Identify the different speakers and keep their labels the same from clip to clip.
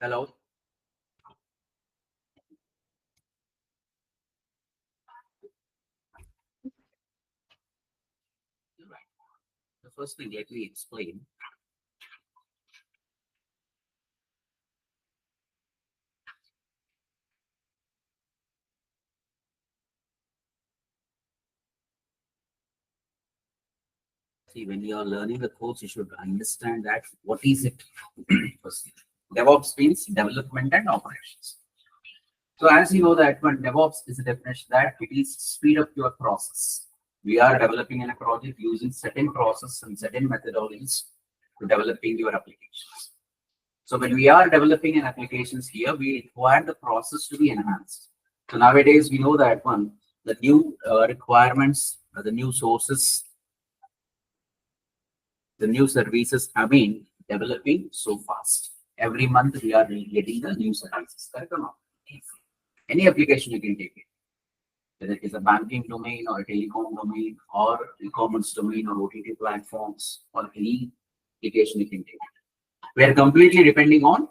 Speaker 1: Hello. Right. The first thing, let me explain. See, when you are learning the course, you should understand that what is it. First, DevOps means development and operations. So as you know that when DevOps is a definition that it is speed up your process. We are developing in a project using certain process and certain methodologies to developing your applications. So when we are developing an applications here, we require the process to be enhanced. So nowadays we know that the new requirements, the new sources, the new services have been developing so fast. Every month we are getting the new services. Correct or not? Any application you can take it, whether it is a banking domain or a telecom domain or e-commerce domain or OTT platforms or any application you can take it. We are completely depending on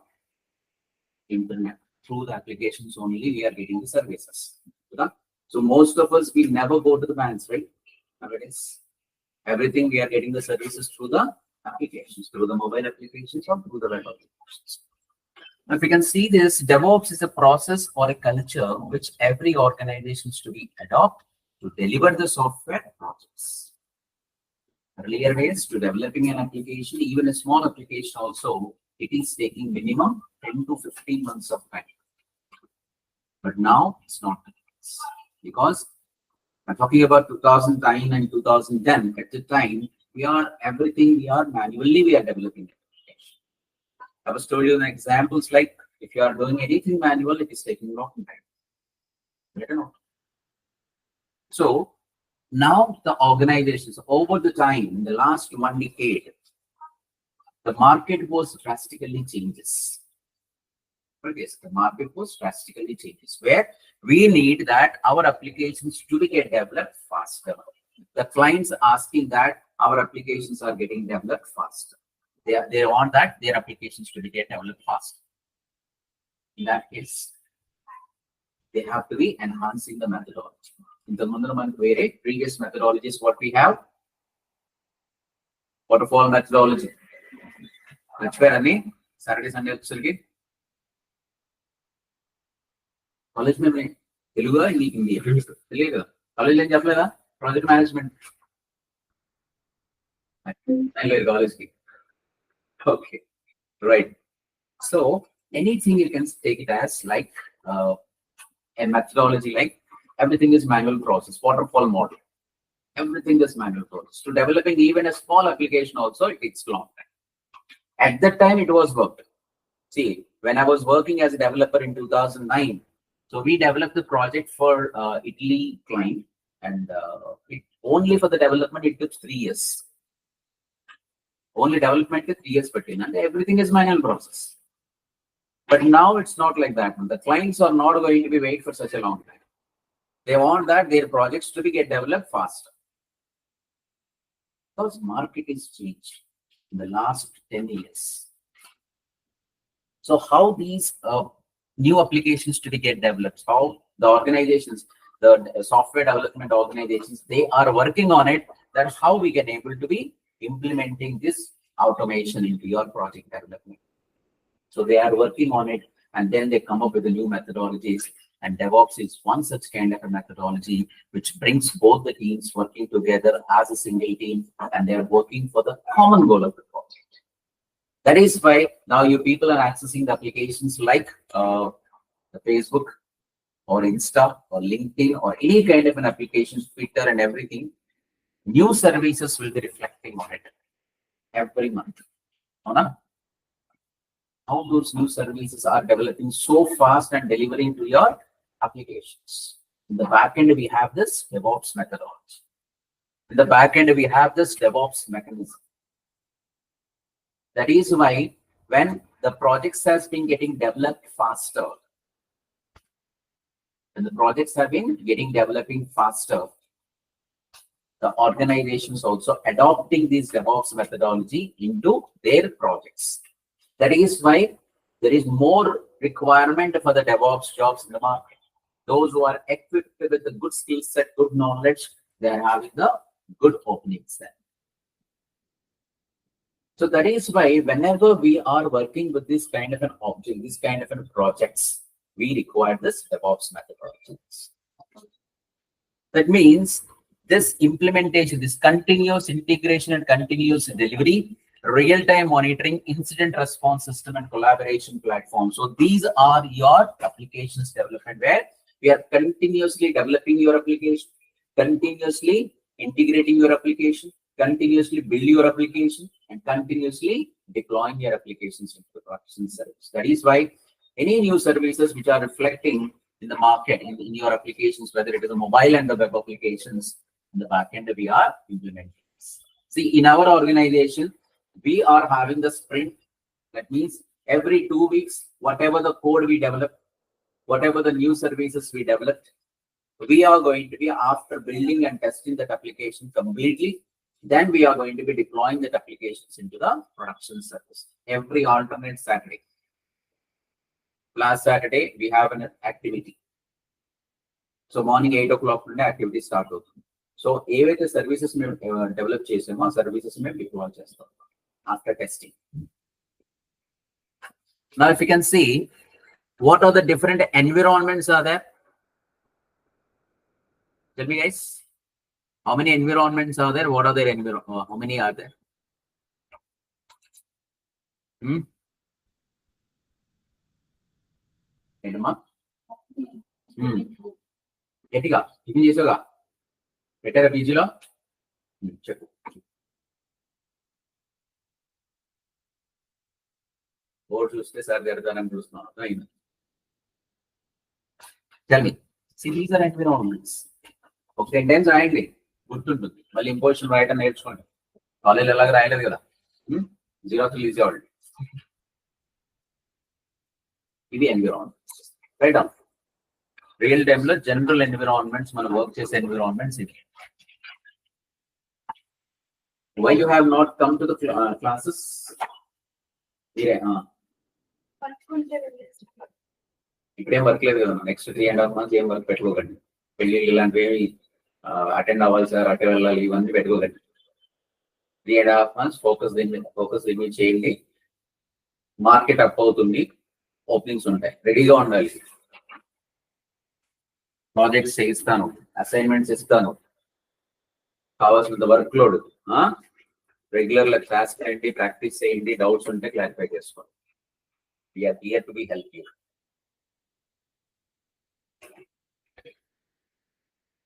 Speaker 1: internet. Through the applications only we are getting the services. Okay? So most of us, we never go to the banks, right? Nowadays, everything we are getting the services through the applications, through the mobile applications or through the web applications. Now, if you can see this, DevOps is a process or a culture which every organization is to be adopt to deliver the software projects. Earlier ways to developing an application, even a small application also, it is taking minimum 10 to 15 months of time. But now it's not the case, because I'm talking about 2009 and 2010. At the time, we are manually developing it. I was told you examples like if you are doing anything manual, it is taking a long time. Better not. So now the organizations over the time, in the last 1 decade, the market was drastically changes. Yes, the market was drastically changes where we need that our applications to be get developed faster. The clients asking that our applications are getting developed faster. They want that their applications to be get developed faster. In that case, they have to be enhancing the methodology. In the previous methodologies, what we have? Waterfall methodology. Which were any Saturday, Sunday, college में Telugu Hindi Telugu college लें जब लेगा project management college की. Okay, right. So anything you can take it as like a methodology, like everything is manual process, waterfall model. Everything is manual process. To developing even a small application also, it takes long time. At that time, it was worked. See, when I was working as a developer in 2009, so we developed the project for Italy client, and only for the development it took 3 years. Only development took 3 years, and everything is manual process. But now it's not like that. The clients are not going to be wait for such a long time. They want that their projects to be get developed faster. Because market is changed in the last 10 years. So how these new applications to be get developed, how the organizations, the software development organizations, they are working on it, that's how we can able to be implementing this automation into your project development. So they are working on it, and then they come up with the new methodologies, and DevOps is one such kind of a methodology which brings both the teams working together as a single team, and they are working for the common goal of the project. That is why now you people are accessing the applications like the Facebook or Insta or LinkedIn or any kind of an application, Twitter and everything. New services will be reflecting on it every month. How those new services are developing so fast and delivering to your applications. In the back end, we have this DevOps methodology. In the back end, we have this DevOps mechanism. That is why when the projects has been getting developed faster, when the projects have been developing faster, the organizations also adopting this DevOps methodology into their projects. That is why There is more requirement for the DevOps jobs in the market. Those who are equipped with the good skill set, good knowledge, they are having the good openings there. So that is why whenever we are working with this kind of an object, this kind of an projects, we require this DevOps methodologies. That means this implementation, this continuous integration and continuous delivery, real-time monitoring, incident response system, and collaboration platform. So these are your applications development where we are continuously developing your application, continuously integrating your application, continuously build your application, and continuously deploying your applications into the production service. That is why any new services which are reflecting in the market, in your applications, whether it is a mobile and the web applications, in the back end, we are implementing this. See, in our organization, we are having the sprint. That means every 2 weeks, whatever the code we develop, whatever the new services we developed, we are going to be, after building and testing that application completely, then we are going to be deploying that applications into the production service every alternate Saturday. Last Saturday, we have an activity. So morning 8 o'clock activity start. So the services may develop chesamo, services may deploy chestam after testing. Now, if you can see, what are the different environments are there? Tell me, guys. How many environments are there? What are their environments? How many are there? Tell me. See, these are environments. Okay, 10 times రాయండి గుర్తుంటుంది మళ్ళీ imposition రాయటం నేర్చుకోండి college ఎలాగ రాయలేదు కదా జీరోకి easy already ఇది environments right on real time లో జనరల్ ఎన్విరాన్మెంట్స్ మనం వర్క్ చేసే ఎన్విరాన్మెంట్స్ ఇది why you have not come to the classes ఇప్పుడేం వర్క్ లేదు కదా నెక్స్ట్ 3.5 months ఏం వర్క్ పెట్టుకోకండి పెళ్లి ఇలాంటివి అటెండ్ అవ్వాలి సార్ అటే వెళ్ళాలి ఇవన్నీ పెట్టుకోకండి 3.5 months ఫోకస్ దీని చేయండి మార్కెట్ అప్ అవుతుంది ఓపెనింగ్స్ ఉంటాయి రెడీగా ఉండాలి ప్రాజెక్ట్స్ ఇస్తాను అసైన్మెంట్స్ ఇస్తాను కావాల్సినంత వర్క్ లోడ్ రెగ్యులర్ క్లాస్ ఏంటి ప్రాక్టీస్ చేయండి డౌట్స్ ఉంటే క్లారిఫై చేసుకోండి we are here to be help you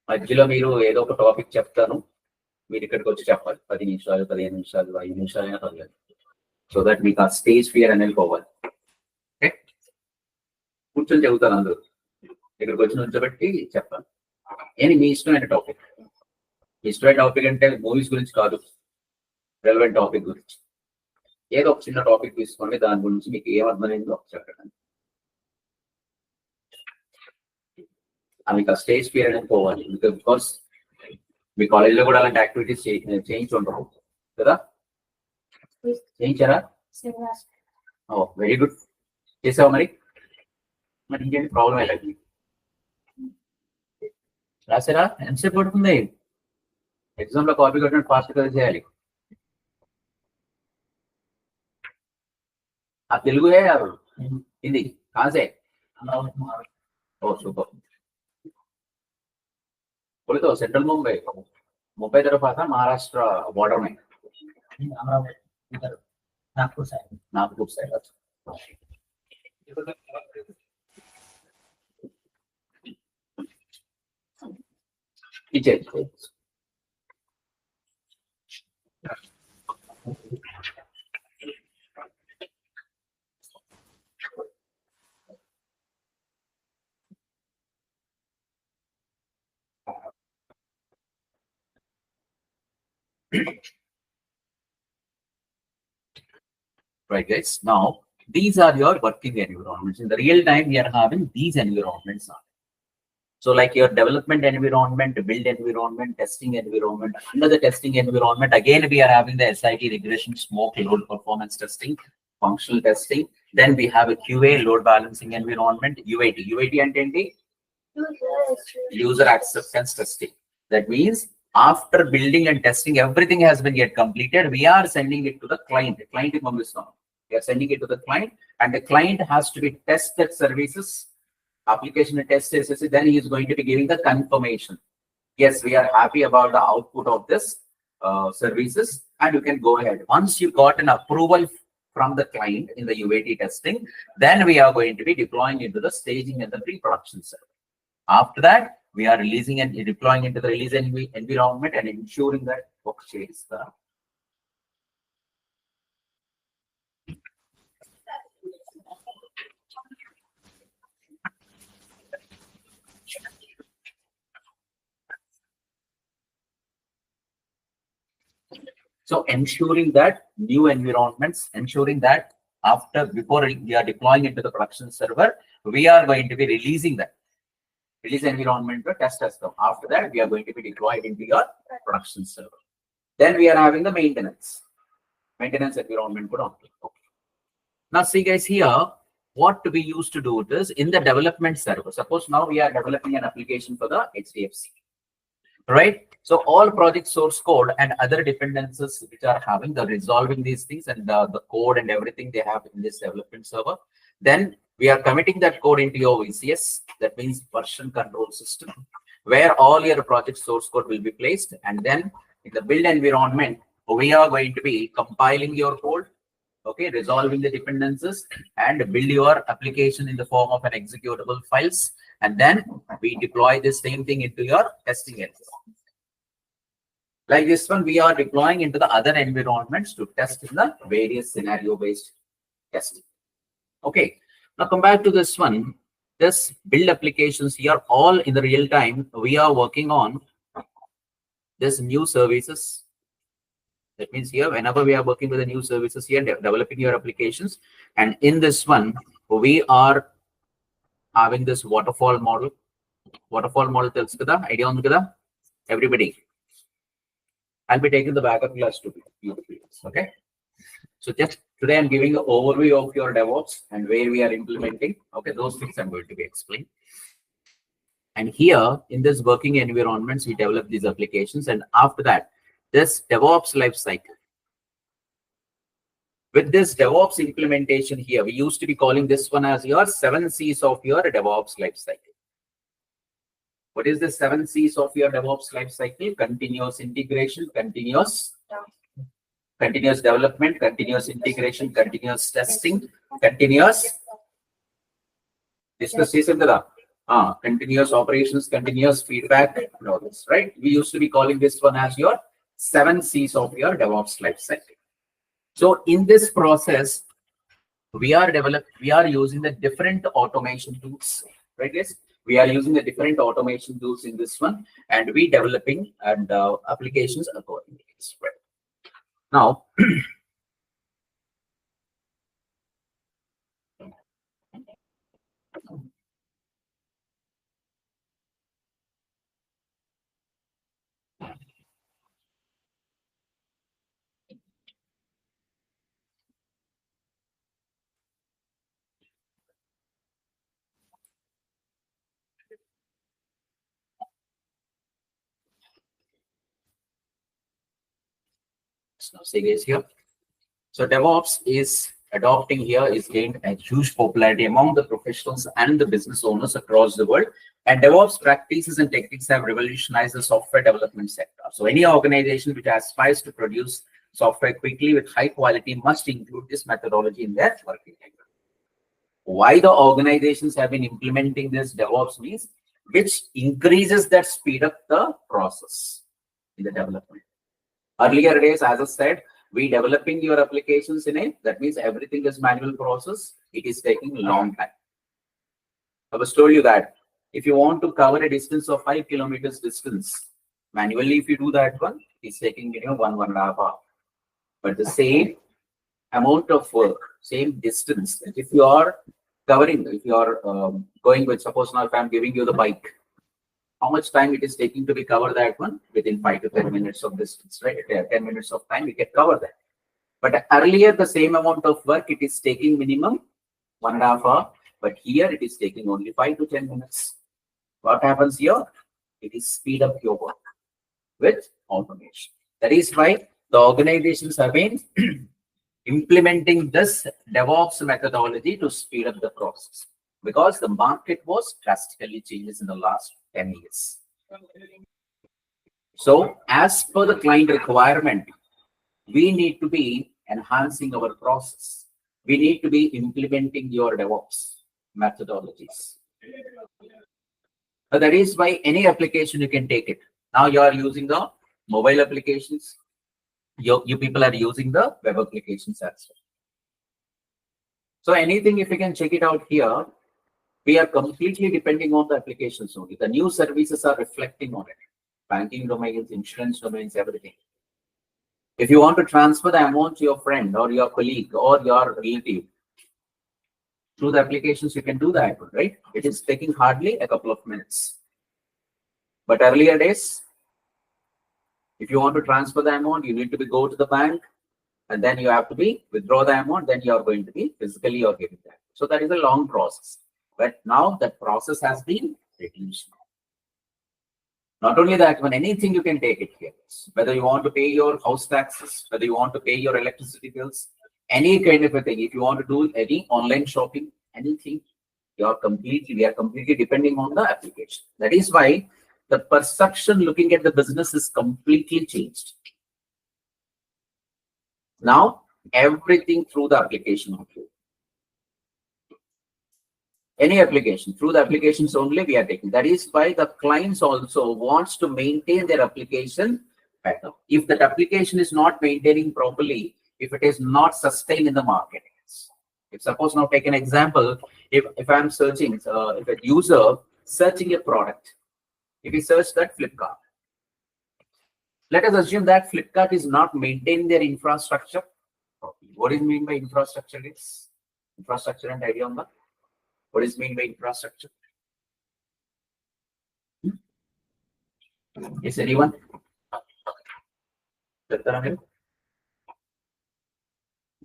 Speaker 1: మధ్యలో మీరు ఏదో ఒక టాపిక్ చెప్తాను మీరు ఇక్కడికి వచ్చి చెప్పాలి 10 నిమిషాలు 15 నిమిషాలు 5 నిమిషాలు అయినా పర్లేదు సో దట్ మీకు ఆ స్టేజ్ ఫియర్ అనేది పోవాలి ఓకే కూర్చొని చెబుతాను అందరూ ఇక్కడికి వచ్చి నుంచోబెట్టి చెప్పాలి ఏది మీ ఇష్టమైన టాపిక్ ఇష్టమైన టాపిక్ అంటే మూవీస్ గురించి కాదు రెలవెంట్ టాపిక్ గురించి ఏదో ఒక చిన్న టాపిక్ తీసుకోండి దాని గురించి మీకు ఏమర్థమైందో చెప్పండి మీకు ఆ స్టేజ్ ఫియర్ అనేది పోవాలి బికాస్ మీ కాలేజ్లో కూడా అలాంటి యాక్టివిటీస్ చేయించుంటారు కదా చేయించారా ఓ వెరీ గుడ్ చేసావా మరి ఇంకేంటి ప్రాబ్లం లేదు రాసారా ఎంతసేపు పడుతుంది ఎగ్జామ్ లో కాపీ కొట్టినట్టు ఫాస్ట్ కదా చేయాలి ఆ తెలుగు హిందీ కాసే ఓ సూపర్ बोले तो सेंट्रल मुंबई तरफ आता महाराष्ट्र बॉर्डर में नागपुर साइड पीछे right guys, now these are your working environments. In the real time we are having these environments on. So like your development environment, build environment, testing environment. Under the testing environment again we are having the SIT regression, smoke, load, performance testing. functional testing. Then we have a QA, load balancing environment, UAT. UAT and user acceptance testing. That means after building and testing, everything has been yet completed. We are sending it to the client. The client is on this now. We are sending it to the client, and the client has to be tested services, application and test services. Then he is going to be giving the confirmation. Yes, we are happy about the output of this services, and you can go ahead. Once you got an approval from the client in the UAT testing, then we are going to be deploying into the staging and the pre-production server. After that, we are releasing and deploying into the release environment and ensuring that purchase the so ensuring that new environments, ensuring that before we are deploying into the production server, we are going to be releasing that release environment to test system. After that, we are going to be deployed into your production server. Then we are having the maintenance environment. Okay. Now see guys, here what we used to do is in the development server. Suppose now we are developing an application for the HDFC, right? So all project source code and other dependencies which are having the resolving these things and the code and everything they have in this development server. Then we are committing that code into your VCS. That means version control system, where all your project source code will be placed. And then in the build environment, we are going to be compiling your code, okay, resolving the dependencies, and build your application in the form of an executable files. And then we deploy the same thing into your testing environment. Like this one, we are deploying into the other environments to test in the various scenario-based testing. Okay, now come back to this one. This build applications here, all in the real time, we are working on this new services. That means here, whenever we are working with the new services here, developing your applications. And in this one, we are having this waterfall model. Waterfall model tells kada, idea on kada, everybody. I'll be taking the backup class to you. Okay. So just today I'm giving an overview of your DevOps and where we are implementing. Okay, those things I'm going to be explaining. And here in this working environments, we develop these applications. And after that, this DevOps life cycle. With this DevOps implementation here, we used to be calling this one as your 7 C's of your DevOps life cycle. What is the 7 C's of your DevOps life cycle? Continuous integration, continuous development, continuous integration, continuous testing, continuous continuous operations, continuous feedback, and all this, right? We used to be calling this one as your 7 C's of your DevOps life cycle. So in this process, we are using the different automation tools, right guys? We are using the different automation tools in this one, and we developing and applications accordingly. Right. Now, see guys here. So DevOps is adopting here is gained a huge popularity among the professionals and the business owners across the world. And DevOps practices and techniques have revolutionized the software development sector. So any organization which aspires to produce software quickly with high quality must include this methodology in their working environment. Why the organizations have been implementing this DevOps means, which increases that speed up the process in the development. Earlier days, as I said, we developing your applications that means everything is manual process. It is taking a long time. I was told you that if you want to cover a distance of 5 kilometers distance, manually, if you do that one, it's taking 1.5 hours. But the same amount of work, same distance, if you are covering, if you are going with, suppose now if I'm giving you the bike, how much time it is taking to be cover that one? Within 5 to 10 minutes of distance, right? 10 minutes of time, we can cover that. But earlier, the same amount of work, it is taking minimum 1.5 hours. But here, it is taking only 5 to 10 minutes. What happens here? It is speed up your work with automation. That is why the organizations have been implementing this DevOps methodology to speed up the process, because the market was drastically changes in the last 10 years. So as per the client requirement, we need to be enhancing our process. We need to be implementing your DevOps methodologies. So that is why any application you can take it. Now you are using the mobile applications. You people are using the web applications as well. So anything, if you can check it out here, we are completely depending on the applications only. The new services are reflecting on it. Banking domains, insurance domains, everything. If you want to transfer the amount to your friend or your colleague or your relative, through the applications, you can do that, right? It is taking hardly a couple of minutes. But earlier days, if you want to transfer the amount, you need to go to the bank, and then you have to withdraw the amount, then you are going to be physically or giving that. So that is a long process. But now that process has been reduced. Not only that, when anything you can take it here, whether you want to pay your house taxes, whether you want to pay your electricity bills, any kind of a thing, if you want to do any online shopping, anything, we are completely depending on the application. That is why the perception looking at the business is completely changed. Now, everything through the application. Any application, through the applications only we are taking. That is why the clients also wants to maintain their application better. If that application is not maintaining properly, if it is not sustained in the market. If suppose now take an example, if I'm searching, if a user searching a product, if he search that Flipkart, let us assume that Flipkart is not maintaining their infrastructure. What is mean by infrastructure is? Infrastructure and idea on that? What is mean by infrastructure? Is anyone?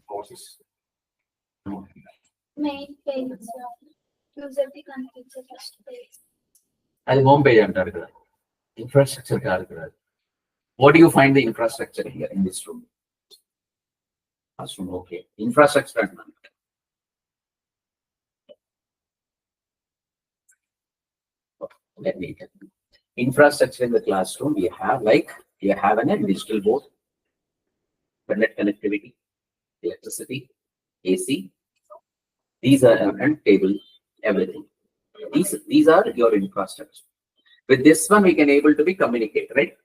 Speaker 1: Courses.
Speaker 2: Main page. User the configure first page.
Speaker 1: As home page, infrastructure. What do you find the infrastructure here in this room? Classroom, okay. Infrastructure. Let me tell you. Infrastructure in the classroom, we have an digital board, internet connectivity, electricity, AC. These are and table, everything. These are your infrastructure. With this one, we can able to be communicate, right?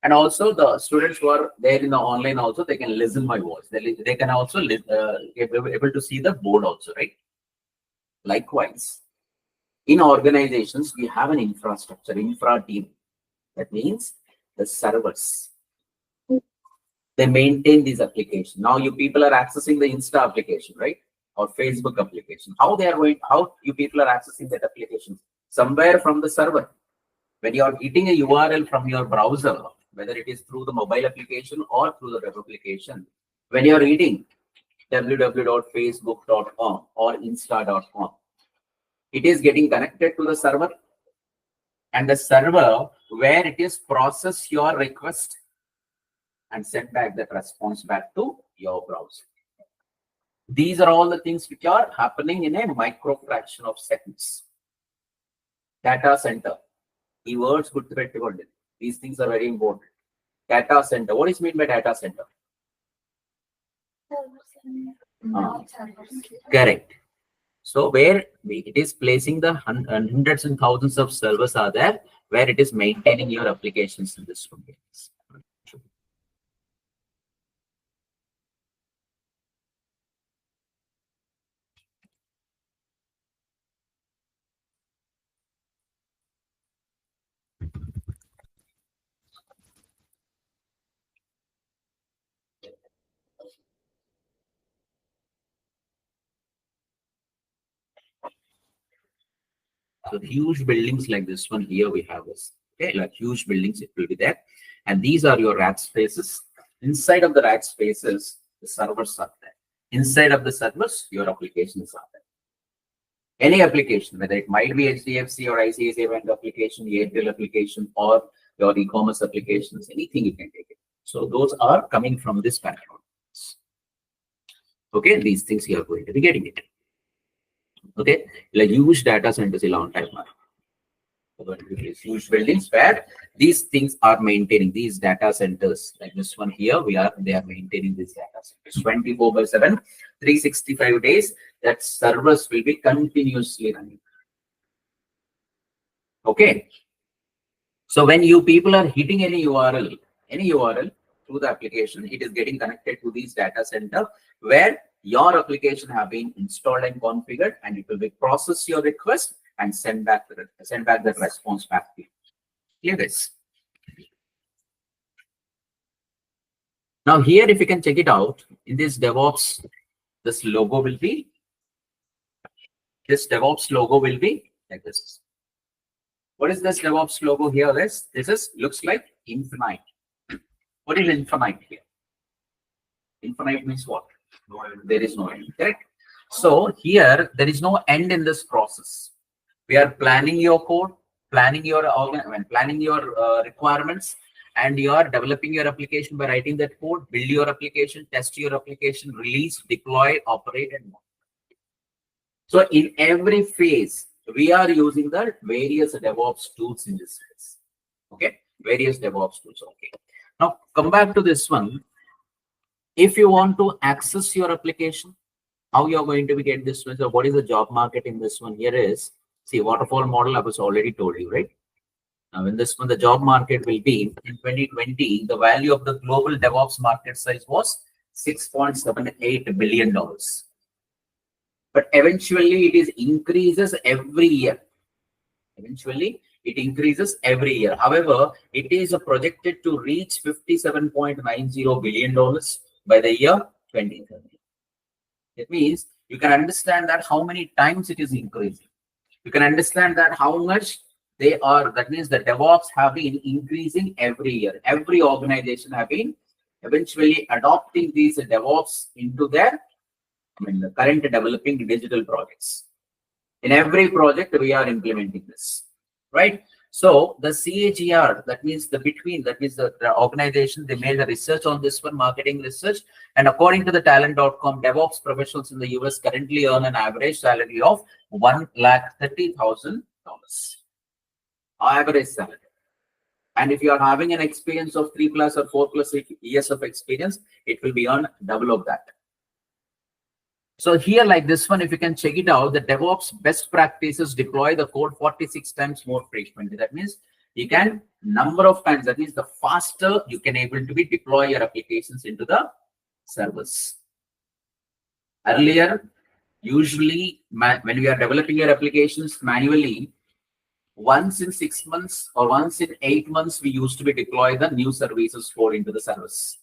Speaker 1: And also the students who are there in the online also, they can listen my voice. They can also be able to see the board also, right? Likewise, in organizations, we have an infrastructure, infra team. That means the servers. They maintain these applications. Now you people are accessing the Insta application, right? Or Facebook application. How you people are accessing that application? Somewhere from the server. When you are hitting a URL from your browser, whether it is through the mobile application or through the web application, when you are reading www.facebook.com or insta.com, it is getting connected to the server, and the server where it is process your request and send back that response back to your browser. These are all the things which are happening in a micro fraction of seconds. Data center. Keywords good. These things are very important. Data center. What is meant by data center? Correct. So where it is placing the hundreds and thousands of servers are there, where it is maintaining your applications in this room. So huge buildings like this one here we have this. Okay, like huge buildings, it will be there. And these are your rack spaces. Inside of the rack spaces, The servers are there. Inside of the servers, your applications are there. Any application, whether it might be HDFC or ICICI Bank application, Airtel application, or your e-commerce applications, anything you can take it. So those are coming from this background. Okay, these things you are going to be getting it. Okay, like huge data centers a long time now. Huge buildings where these things are maintaining these data centers. Like this one here, they are maintaining these data centers 24/7, 365 days. That servers will be continuously running. Okay. So when you people are hitting any URL through the application, it is getting connected to these data center where your application have been installed and configured, and it will be process your request and send back the response back to you. Clear this? Now here, if you can check it out, in this DevOps, this logo will be, DevOps logo will be like this. What is this DevOps logo here? This looks like infinite. What is infinite here? Infinite means what? No end. There is no end, correct? So here, there is no end in this process. We are planning your code, planning your requirements, and you are developing your application by writing that code, build your application, test your application, release, deploy, operate, and more. So in every phase, we are using the various DevOps tools in this phase. Okay, various DevOps tools. Okay. Now come back to this one. If you want to access your application, how you are going to be get this one? So what is the job market in this one? Here is, see, waterfall model I was already told you, right? Now in this one, the job market will be in 2020, the value of the global DevOps market size was $6.78 billion. But eventually it is increases every year. Eventually it increases every year. However, it is projected to reach $57.90 billion by the year 2030. That means you can understand that how many times it is increasing. You can understand that how much they are. That means the DevOps have been increasing every year. Every organization have been eventually adopting these DevOps into their the current developing digital projects. In every project, we are implementing this, right? So the CAGR, that means the organization, they made a research on this one, marketing research. And according to the talent.com, DevOps professionals in the US currently earn an average salary of $130,000. Average salary. And if you are having an experience of 3+ or 4+ years of experience, it will be on double of that. So here, like this one, if you can check it out, the DevOps best practices deploy the code 46 times more frequently. That means you can number of times, that means the faster you can able to be deploy your applications into the servers. Earlier, usually when we are developing your applications manually, once in 6 months or once in 8 months, we used to be deploy the new services code into the servers.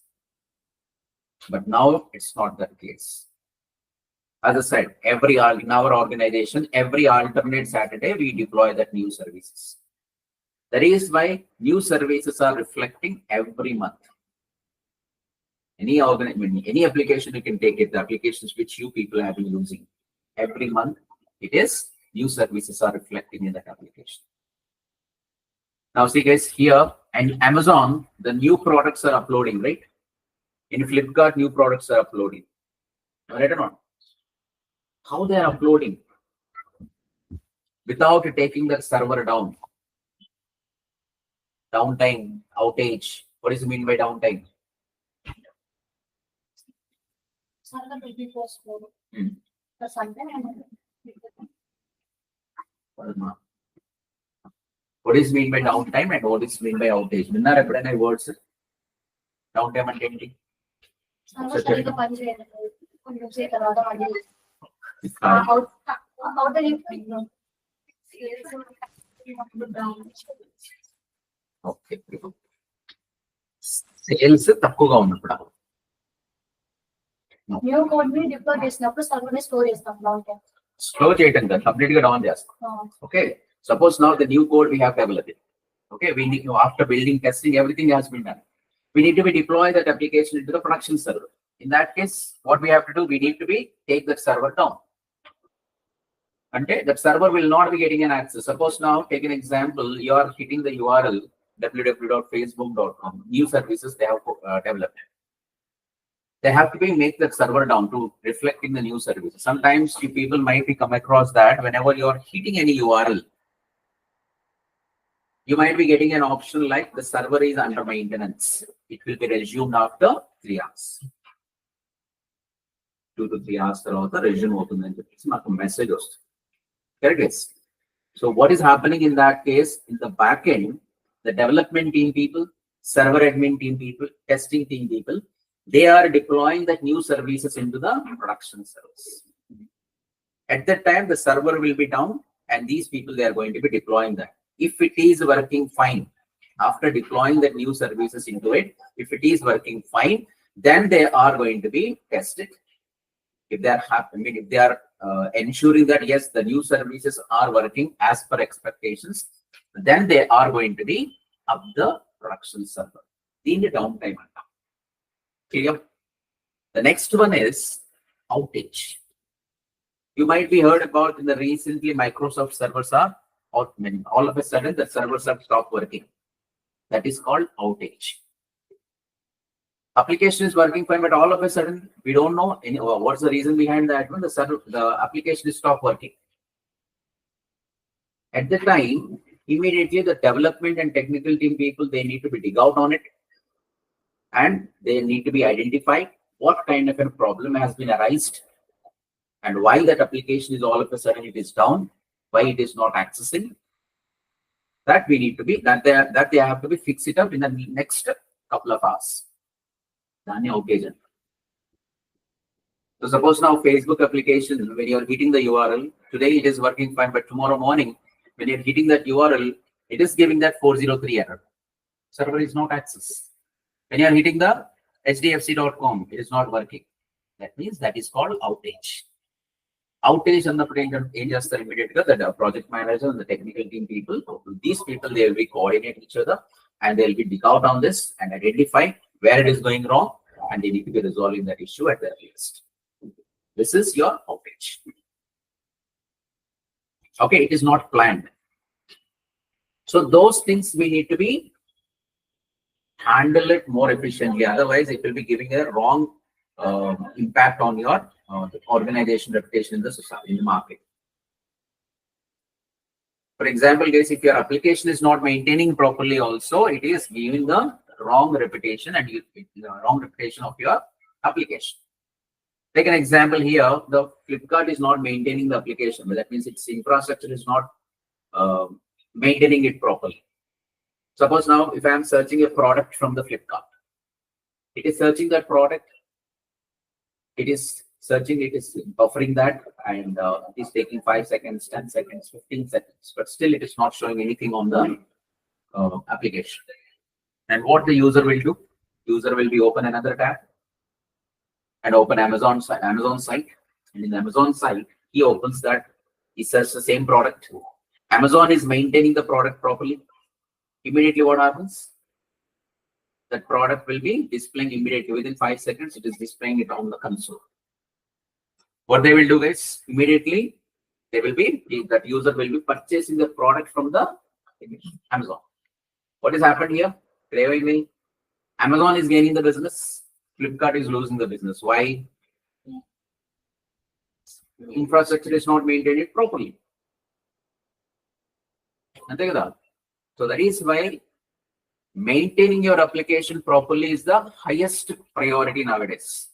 Speaker 1: But now it's not that case. As I said, in our organization, every alternate Saturday, we deploy that new services. That is why new services are reflecting every month. Any application you can take it, the applications which you people have been using. Every month, it is new services are reflecting in that application. Now see guys, here and Amazon, the new products are uploading, right? In Flipkart, new products are uploading. Right or not? How they are uploading without taking the server down. Downtime, outage. What does it mean by downtime? What is mean by downtime and what is mean by outage? Vinnar eppudaina words? Downtime ante enti? Okay. Sales తక్కువగా ఉన్నప్పుడు
Speaker 2: new code ని deploy చేసినప్పుడు server ని store చేస్తాం long time
Speaker 1: slow చేయటం కాదు, complete గా down చేస్తాం. Okay, suppose now the new code we have developed it. Okay, we need, after building, testing, everything has been done. We need to be deploy that application into the production server. In that case, what we have to do, we need to take that server down. Okay, that server will not be getting an access. Suppose now, take an example, you are hitting the URL www.facebook.com, new services they have developed. They have to make that server down to reflect in the new services. Sometimes you people might be come across that whenever you are hitting any URL, you might be getting an option like the server is under maintenance. It will be resumed after 3 hours. 2 to 3 hours తర్వాత resume అవుతుందని చెప్పేసి నాకు message వస్తుంది. Correct? Yes. So what is happening in that case, in the back end, the development team people, server admin team people, testing team people, they are deploying the new services into the production service. At that time, the server will be down and these people, they are going to be deploying that. If it is working fine, after deploying the new services into it, if it is working fine, then they are going to be tested. If they are happy, if they are ensuring that yes, the new services are working as per expectations, then they are going to be up the production server. In the downtime. Clear? The next one is outage. You might be heard about in the recently Microsoft servers are out. All of a sudden the servers have stopped working. That is called outage. Application is working fine, but all of a sudden we don't know what's the reason behind that one. The application is stopped working. At the time, immediately the development and technical team people, they need to be dig out on it, and they need to be identified what kind of a problem has been arised and why that application is all of a sudden it is down, why it is not accessing. That we need to be that they have to be fix it up in the next couple of hours. Occasion. So suppose now Facebook application, when you are hitting the URL, today it is working fine, but tomorrow morning, when you're hitting that URL, it is giving that 403 error. Server is not accessed. When you are hitting the hdfc.com, it is not working. That means that is called outage. Outage on the immediately the project manager and the technical team people, these people, they will be coordinate each other and they'll be dig out on this and identify where it is going wrong, and they need to be resolving that issue at the earliest. This is your outage. Okay, it is not planned. So those things we need to be handle it more efficiently. Otherwise, it will be giving a wrong impact on your organization reputation in the society, in the market. For example, guys, if your application is not maintaining properly, also it is giving the wrong reputation and wrong reputation of your application. Take an example here. The Flipkart is not maintaining the application, but that means its infrastructure is not maintaining it properly. Suppose now, if I am searching a product from the Flipkart, it is searching that product. It is searching, it is buffering that, and it is taking 5 seconds, 10 seconds, 15 seconds, but still it is not showing anything on the application. And what the user will do? User will be open another tab and open Amazon site. And in the Amazon site, he opens that, he searches the same product. Amazon is maintaining the product properly. Immediately what happens? That product will be displaying immediately within 5 seconds. It is displaying it on the console. What they will do is immediately they will be, that user will be purchasing the product from the Amazon. What has happened here? Amazon is gaining the business. Flipkart is losing the business. Why? Infrastructure is not maintained properly. So that is why maintaining your application properly is the highest priority nowadays.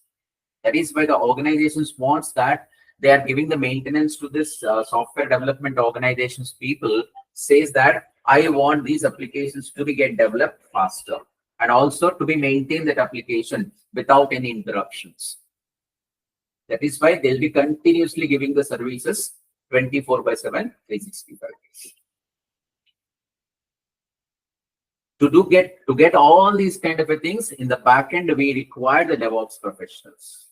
Speaker 1: That is why the organizations wants that they are giving the maintenance to this software development organizations. People says that I want these applications to be get developed faster and also to be maintained that application without any interruptions. That is why they'll be continuously giving the services 24/7, 365 days. To get all these kind of things in the back end, we require the DevOps professionals.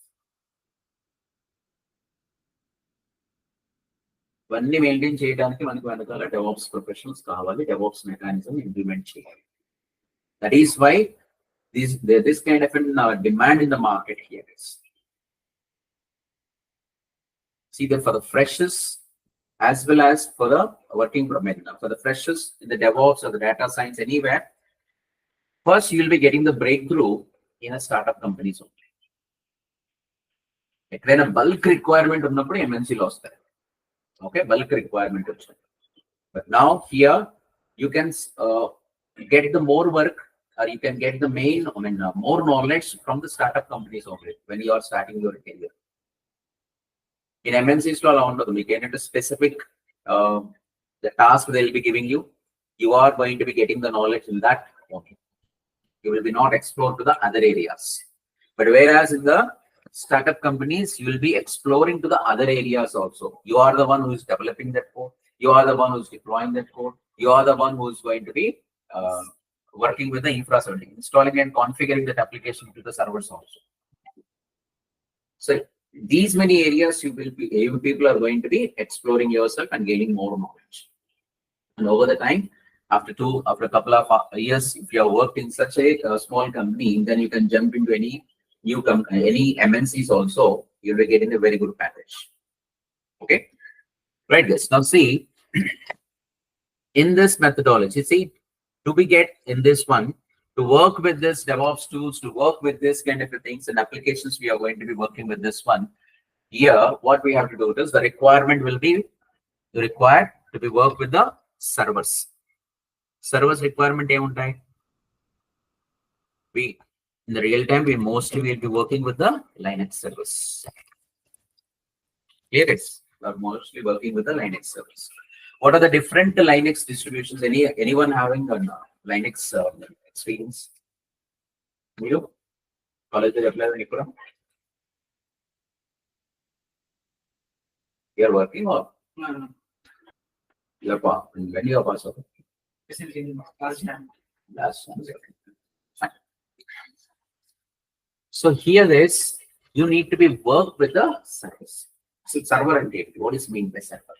Speaker 1: Only maintain cheyadaniki manaku venakala DevOps professionals kavali, DevOps mechanism implement cheyali. That is why this kind of a demand in the market here is. See that for the freshers as well as for the working professional, for the freshers in the DevOps or the data science anywhere, first you will be getting the breakthrough in a startup companies only. When a bulk requirement ఉన్నప్పుడు MNC లో వస్తాయి. Okay, bulk requirement వచ్చాయి. But now here you can get the more work, or you can get the more knowledge from the startup companies only when you are starting your career. In MNCs లో అలా ఉండదు. మీకు ఏంటంటే specific the task they will be giving you, you are going to be getting the knowledge in that only. You will be not explored to the other areas. But whereas in the startup companies, you will be exploring to the other areas also. You are the one who is developing that code. You are the one who is deploying that code. You are the one who is going to be working with the infrastructure, installing and configuring that application to the servers also. So these many areas you people are going to be exploring yourself and gaining more knowledge. And over the time, after a couple of years, if you have worked in such a small company, then you can jump into any any MNCs also. You'll be getting a very good package. Okay, right guys. Now see, in this methodology, see, to be get in this one, to work with this DevOps tools, to work with this kind of things and applications, we are going to be working with this one. Here, what we have to do is the requirement will be required to be work with the servers. Servers requirement we in the real time we mostly will be working with the Linux servers. Here is we are mostly working with the Linux servers. What are the different Linux distributions? Anyone having a Linux experience? You college you are working or you are when you are pass out? Last time. So here is you need to be work with the service. So server and data. What is mean by server?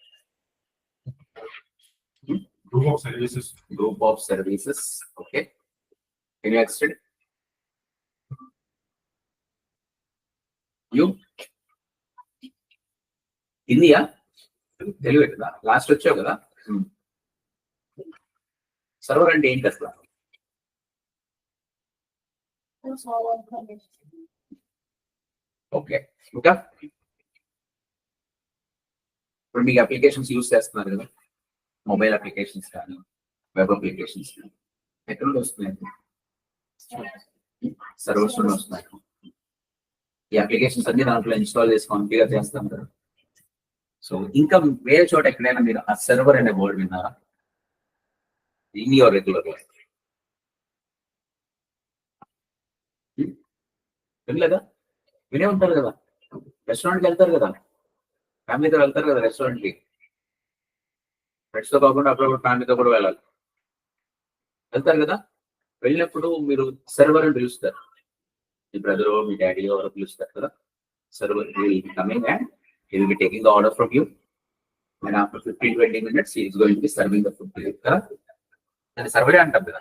Speaker 3: Group of services.
Speaker 1: Group of services. Okay. Can you extend? You? India? Tell you last వచ్చావు కదా server అంటే ఏంటి అసలు? Okay ఇంకా ఇప్పుడు మీకు applications use చేస్తున్నారు కదా, మొబైల్ అప్లికేషన్స్ కానీ వెబ్ అప్లికేషన్స్ కానీ ఎక్కడ నుండి వస్తున్నాయి? సర్వర్స్ నుండి వస్తున్నాయి. ఈ అప్లికేషన్స్ అన్ని దాంట్లో ఇన్స్టాల్ చేసి కాన్ఫిగర్ చేస్తాం కదా. సో ఇంకా వేరే చోట ఎక్కడైనా మీరు ఆ సర్వర్ అనే వర్డ్ విన్నారా? ఇన్ యువర్ రెగ్యులర్ లైఫ్ వినలేదా? వినే ఉంటారు కదా, రెస్టారెంట్కి వెళ్తారు కదా, ఫ్యామిలీతో వెళ్తారు కదా రెస్టారెంట్కి. ఫ్రెండ్స్తో కాకుండా అప్పుడప్పుడు ఫ్యామిలీతో కూడా వెళ్ళాలి, వెళ్తారు కదా. వెళ్ళినప్పుడు మీరు సర్వర్ అని పిలుస్తారు, మీ బ్రదరో మీ డాడీ ఎవరో పిలుస్తారు కదా. Server will be coming and he will be taking the order from you, and after 15-20 minutes he is going to be serving the food to you కదా. దాన్ని సర్వరే అంటాం కదా.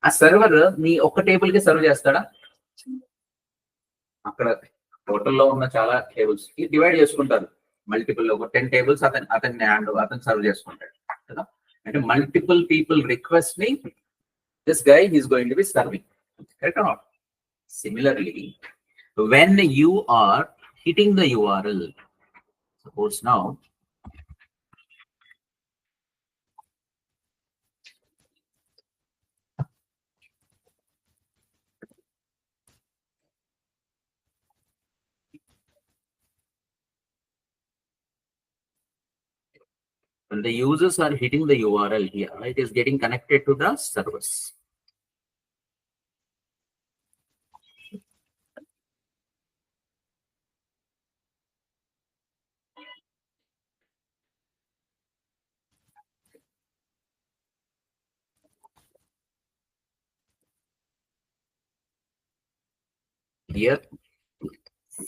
Speaker 1: ఆ సర్వర్ మీ ఒక్క టేబుల్ కి సర్వ్ చేస్తాడా? అక్కడ హోటల్లో ఉన్న చాలా టేబుల్స్ కి డివైడ్ చేసుకుంటారు, మల్టిపుల్ ఒక 10 టేబుల్స్ అతను సర్వ్ చేసుకుంటాడు కదా. అంటే మల్టిపుల్ పీపుల్ రిక్వెస్ట్ ని this guy is going to be serving, correct or not? Similarly, when you are hitting the URL, suppose now when the users are hitting the URL here, it is getting connected to the servers. Here,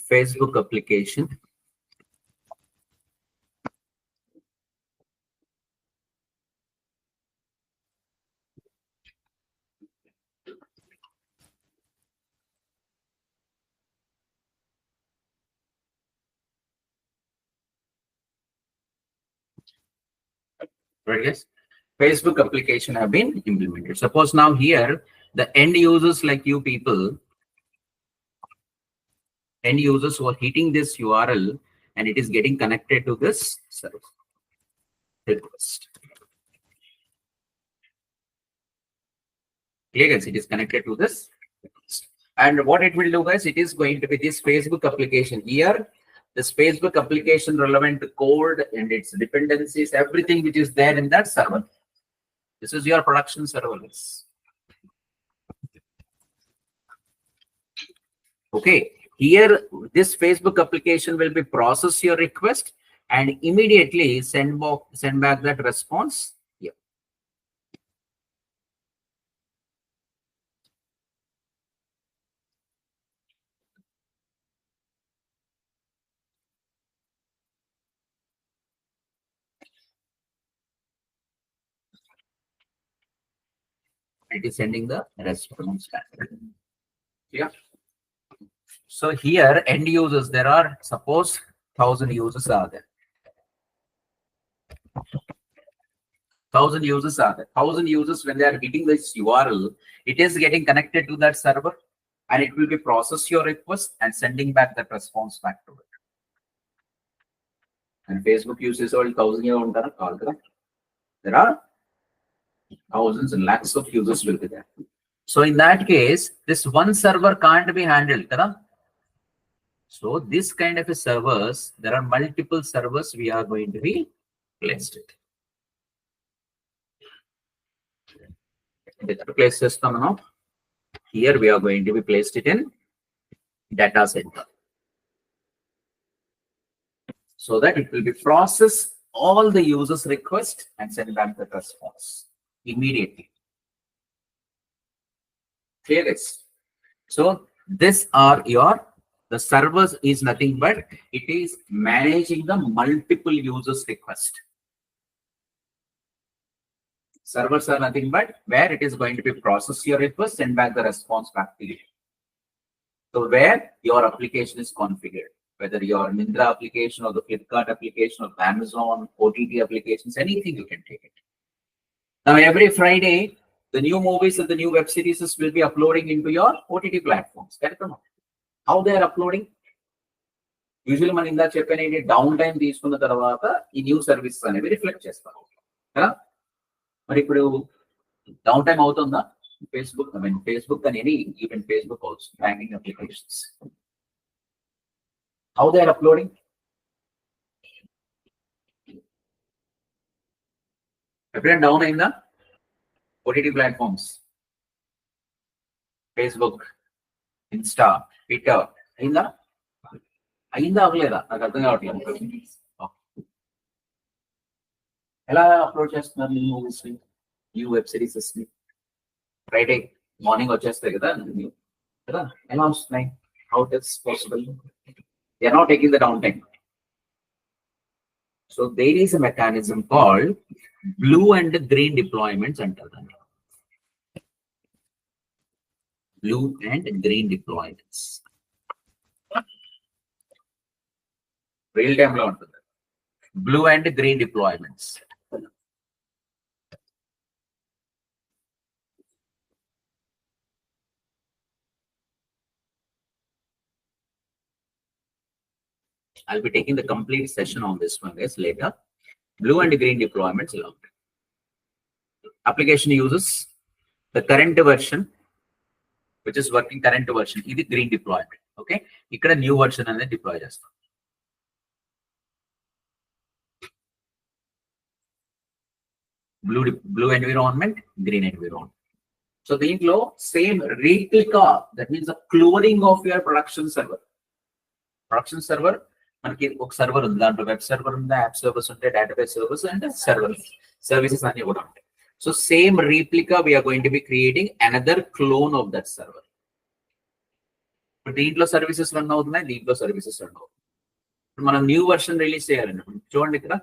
Speaker 1: Facebook application. Right, guys? Facebook application have been implemented. Suppose now here, the end users like you people, end users who are hitting this URL and it is getting connected to this server request. Clear, guys? It is connected to this request. And what it will do, guys, it is going to be this Facebook application here. This Facebook application relevant code and its dependencies, everything which is there in that server. This is your production serverless. Okay, here this Facebook application will be process your request and immediately send back that response. Yeah. It is sending the response back. Yeah. So here end users, there are suppose 1,000 users are there. 1,000 users are there. 1,000 users, when they are hitting this URL, it is getting connected to that server and it will be process your request and sending back that response back to it. And Facebook uses all 1,000 here. There are thousands and lakhs of users will be there. So in that case, this one server can't be handled. So this kind of a servers, there are multiple servers we are going to be placed it. The place system now. Here we are going to be placed it in data center. So that it will be process all the users' request and send back the response immediately. Clear, guys? So this are the servers is nothing but it is managing the multiple users request. Servers are nothing but where it is going to be process your request, send back the response back to you. So where your application is configured, whether your Myntra application or the Flipkart application or the Amazon OTT applications, anything you can take it. Now every Friday, the new movies and the new web series will be uploading into your OTT platforms. How they are uploading? Usually man inda cheppane downtime తీసుకున్న తర్వాత ఈ new services అనేవి reflect చేస్తారు కదా. మరి ఇప్పుడు down time అవుతుందా? Facebook, I mean Facebook and any even Facebook also banking applications. How they are uploading? ఎప్పుడైనా డౌన్ అయిందా? OTT platforms, Facebook, Insta, Twitter, అయిందా అవ్వలేదా? నాకు అర్థం కావట్లేదు. ఎలా అప్లోడ్ చేస్తున్నారు new movies new web series ని? ఫ్రైడే మార్నింగ్ వచ్చేస్తాయి కదా కదా, ఎలా వస్తున్నాయి? How it is possible? They are not taking the down time. So there is a mechanism called blue and green deployments అంటారు దాన్ని. Blue and green deployments. Real time lo untundi. Blue and green deployments. I'll be taking the complete session on this one, guys, later. Blue and green deployments along. Application uses the current version, which is working current version. This is green deployment. Okay, ikkada new version and deploy chestam. Blue environment, green environment. So deentlo same replica, that means the cloning of your production server. Production server మనకి ఒక server ఉంది, దాంట్లో web server ఉంది, app servers ఉంటాయి, database servers and services అన్ని కూడా ఉంటాయి. So same replica we are going to be creating another clone of that server. దీంట్లో సర్వీసెస్ రన్ అవుతున్నాయి, దీంట్లో సర్వీసెస్ రన్ అవుతున్నాయి. మనం న్యూ వర్షన్ రిలీజ్ చేయాలండి. చూడండి ఇక్కడ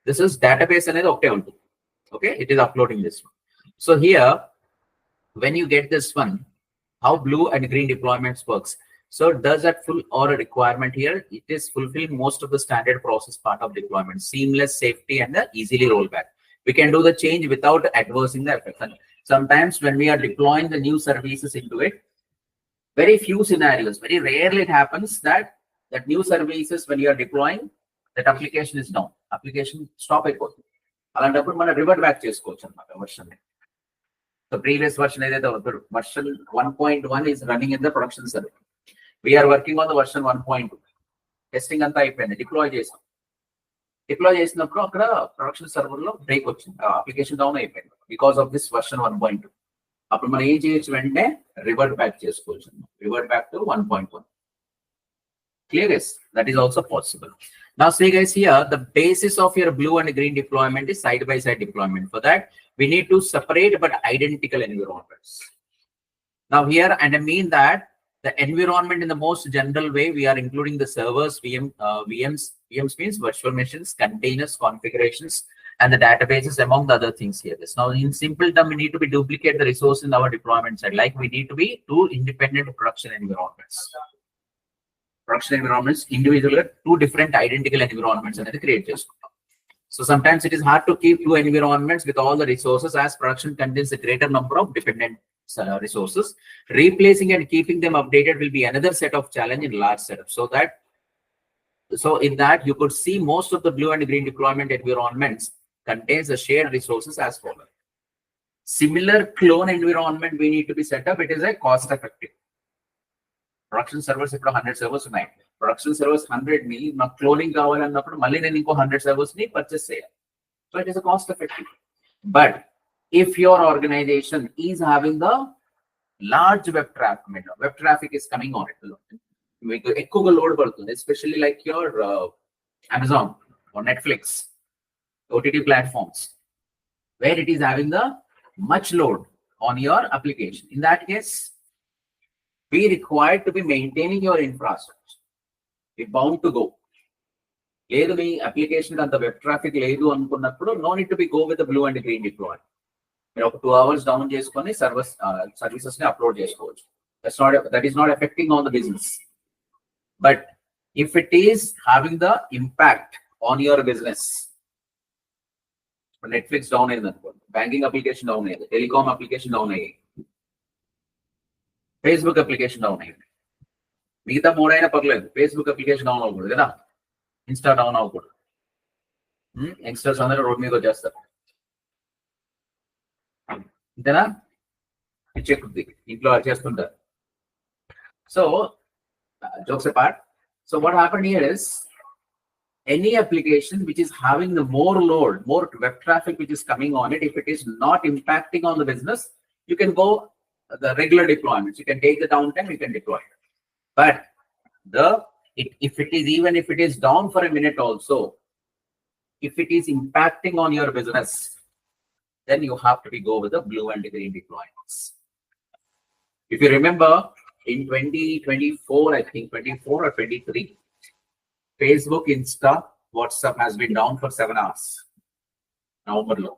Speaker 1: దిస్ ఇస్ డేటాబేస్ అనేది ఒకటే ఉంటుంది. Okay, it is uploading this one. So here when you get this one, how blue and green deployments works. So does that full or a requirement here? It is fulfilling most of the standard process part of deployment, seamless, safety, and the easily rollback. We can do the change without adversing the effect. And sometimes when we are deploying the new services into it, very few scenarios, very rarely it happens that new services, when you are deploying, that application is down. Application stop అయిపోతుంది. అలాంటప్పుడు మనం revert back చేసుకోవచ్చు అన్నమాట version. The previous version ఏదైతే version 1.1 is running in the production server. We are working on the version 1.2. Testing అంతా అయిపోయింది, deploy చేసాం. Deploy చేసినప్పుడు అక్కడ ప్రొడక్షన్ సర్వర్ లో బ్రేక్ వచ్చింది, అప్లికేషన్ డౌన్ అయిపోయింది బికాస్ ఆఫ్ దిస్ వర్షన్ 1.2. అప్పుడు మనం ఏం చేయొచ్చు, వెంటనే రివర్ట్ బ్యాక్ చేసుకోవచ్చు, revert back to 1.1. Clear, guys? That is also possible. Now see guys, here the basis of your blue and green deployment is side by side deployment. For that we need to separate but identical environments. Now here, and I mean that the environment in the most general way, we are including the servers, VMs means virtual machines, containers, configurations, and the databases among the other things here. Now in simple term, we need to be duplicate the resource in our deployment side, like we need to be two independent production environments. Production environments, individual, two different identical environments and create just. So sometimes it is hard to keep two environments with all the resources, as production contains a greater number of dependent resources. Replacing and keeping them updated will be another set of challenge in large setup. So in that you could see most of the blue and green deployment environments contains the shared resources as follows. Similar clone environment we need to be set up. It is a cost effective. Production servers ఇప్పుడు 100 servers ఉన్నాయి. Production servers 100 ని నాకు cloning కావాలన్నప్పుడు మళ్ళీ నేను ఇంకో 100 servers ని purchase చేయాలి. So it is a cost effective. But if your organization is having the large web traffic is coming on it, మీకు ఎక్కువగా లోడ్ పడుతుంది, especially like your Amazon or Netflix, OTT platforms, where it is having the much load on your application. In that case, be required to be maintaining your infrastructure. Be bound to go. లేదు మీ application అంత web traffic లేదు అనుకున్నప్పుడు no need to be go with blue and green deploy. మీరు ఒక 2 hours down చేసుకొని services ని upload చేసుకోవచ్చు. That is not affecting on the business. But if it is having the impact on your business, Netflix down అయింది అనుకోండి, banking application down అయ్యింది, telecom application down అయ్యాయి, Facebook application down అయింది, మిగతా మూడైనా పర్లేదు, ఫేస్బుక్ అప్లికేషన్ డౌన్ అవ్వకూడదు కదా, ఇన్స్టా డౌన్ అవ్వకూడదు. యంగ్స్టర్స్ అందరూ రోడ్ మీద వచ్చేస్తారు, ఇంతేనా, పిచ్చెక్కుద్ది, ఇంట్లో చేస్తుంటారు. So jokes apart, so what happened here is any application which is having the more load, more web traffic which is coming on it, if it is not impacting on the business, you can go the regular deployments. You can take the downtime, you can deploy it. But if it is down for a minute also, if it is impacting on your business, then you have to go with the blue and green deployments. If you remember in 2024, I think 24 or 23, Facebook, Insta, WhatsApp has been down for 7 hours. November lo.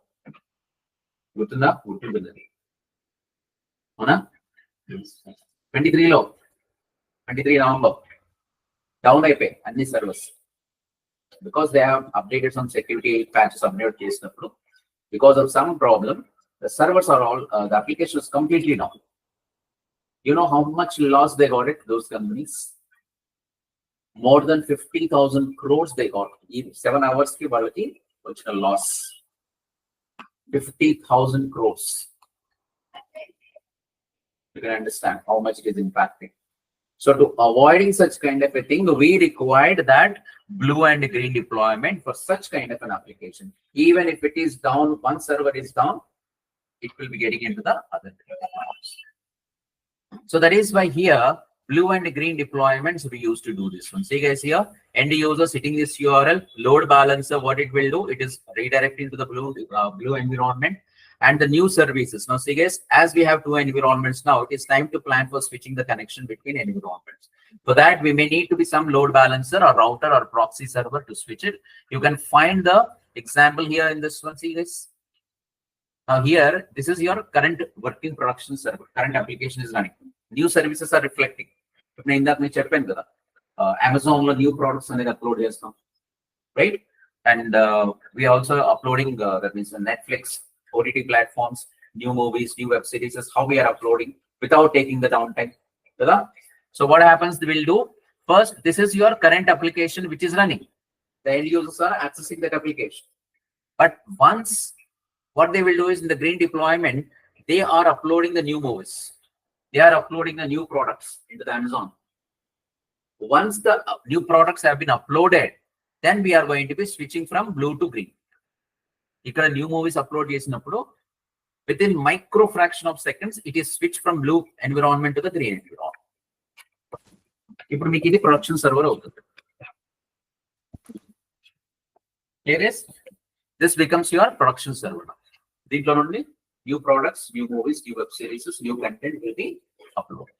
Speaker 1: Gurtunda? Gurtundi. Avuna? 23 lo. 23 November. Down అయిపోయి అన్ని servers. Because they have updated some security patches, update చేసినప్పుడు, because of some problem, the servers are all, the application is completely down. You know how much loss they got it, those companies? More than 50,000 crores they got. In 7 hours ki valaki vachina loss 50,000 crores. You can understand how much it is impacting. So to avoiding such kind of a thing, we required that blue and green deployment for such kind of an application. Even if it is down, one server is down, it will be getting into the other. So that is why here blue and green deployments we used to do this one. See guys, here end user hitting this URL, load balancer, what it will do, it is redirecting to the blue environment and the new services. Now see guys, as we have two environments now, it is time to plan for switching the connection between environments. For that we may need to be some load balancer or router or proxy server to switch it. You can find the example here in this one. See guys, now here this is your current working production server, current application is running, new services are reflecting. ఇప్పుడు నేను ఇందాక నేను చెప్పాను కదా, Amazon లో new products అనేది upload చేస్తాం, right? And we are also uploading, that means the Netflix, OTT platforms, new movies, new web series, is how we are uploading without taking the downtime. So what happens, we'll do first, this is your current application which is running. The end users are accessing that application. But once, what they will do is in the green deployment, they are uploading the new movies. They are uploading the new products into the Amazon. Once the new products have been uploaded, then we are going to be switching from blue to green. Ikkada new movies upload chesinappudu, within micro fraction of seconds, it is switched from blue environment to the green environment. ఇప్పుడు మీకు ఇది production server అవుతుంది. This becomes your production server. దీంట్లో నుండి new products, new movies, new web series, new content will be uploaded.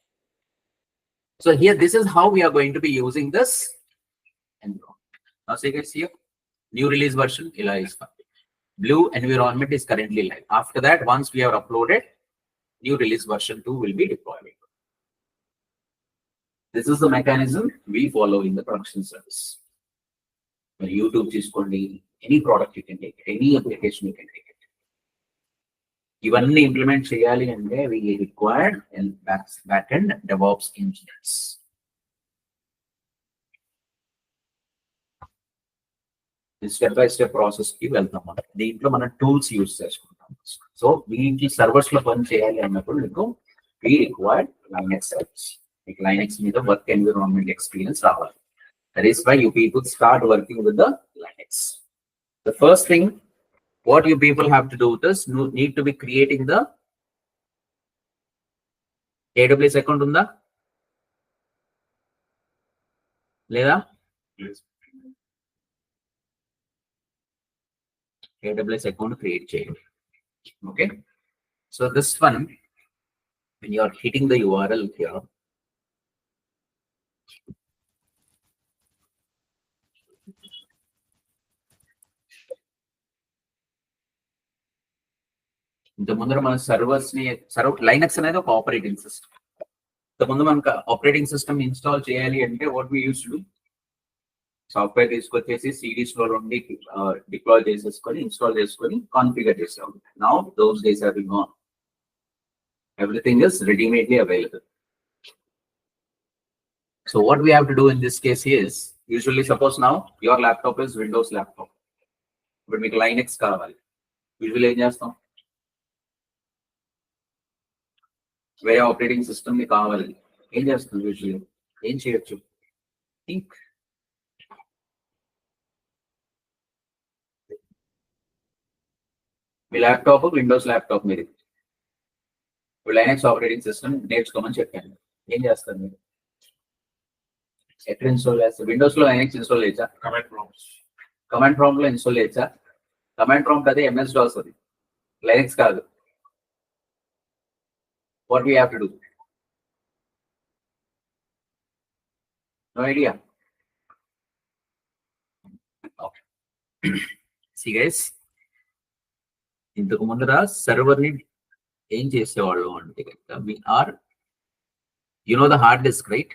Speaker 1: So here, this is how we are going to be using this environment. Now see guys here, new release version, is blue environment is currently live. After that, once we have uploaded, new release version 2 will be deployed. This is the mechanism we follow in the production service. When YouTube is any product you can take it, any application you can take it. Even implement cheyali ante we require backend DevOps engineers. Step by step process ki veltam మనం దీంట్లో మన tools use చేసుకుంటాం. So వీటి servers లో పని చేయాలి అన్నప్పుడు మీకు we require Linux servers. మీకు Linux మీద వర్క్ ఎన్విరాన్మెంట్ ఎక్స్పీరియన్స్ రావాలి. That is why you people start working with the Linux. The first thing what you people have to do is need to be creating the AWS account unda leda
Speaker 3: Yes.
Speaker 1: AWS account create cheyandi. Okay, so this one, when you are hitting the URL here, ఇంత ముందర మన servers ని Linux అనేది ఒక operating system. ఇంత ముందు మనకు operating system install చేయాలి అంటే what we use to do, software తీసుకొచ్చేసి సిడీస్ లో నుండి డిప్లాయ్ చేసేసుకొని ఇన్స్టాల్ చేసుకొని కాన్ఫిగర్ చేసాం. Now those days have been gone. Everything is readymadely available. So what we have to do in this case is, usually suppose now your laptop is Windows laptop, but మీకు Linux కావాలి. Usually ఏం చేస్తాం, వేరే operating system ని కావాలి. ఏం చేస్తాం usually, ఏం చేయొచ్చు, థింక్. మీ ల్యాప్టాప్ విండోస్ ల్యాప్టాప్ మీది, లైనక్స్ ఆపరేటింగ్ సిస్టమ్ నేర్చుకోమని చెప్పాను. ఏం చేస్తారు మీరు, ఎక్కడ ఇన్స్టాల్ చేస్తారు? విండోస్ లో లైనక్స్ ఇన్స్టాల్ చేయొచ్చా? కమాండ్ ప్రాంప్ట్ లో ఇన్స్టాల్ చేయొచ్చా? కమాండ్ ప్రాంప్ట్ అదే MS DOS, అది లైనక్స్ కాదు. What we have to do, no idea. Okay, see guys, ఇంతకు ముందర సర్వర్ ని ఏం చేసేవాళ్ళు అంటే కనుక, we are, you know the hard disk, right?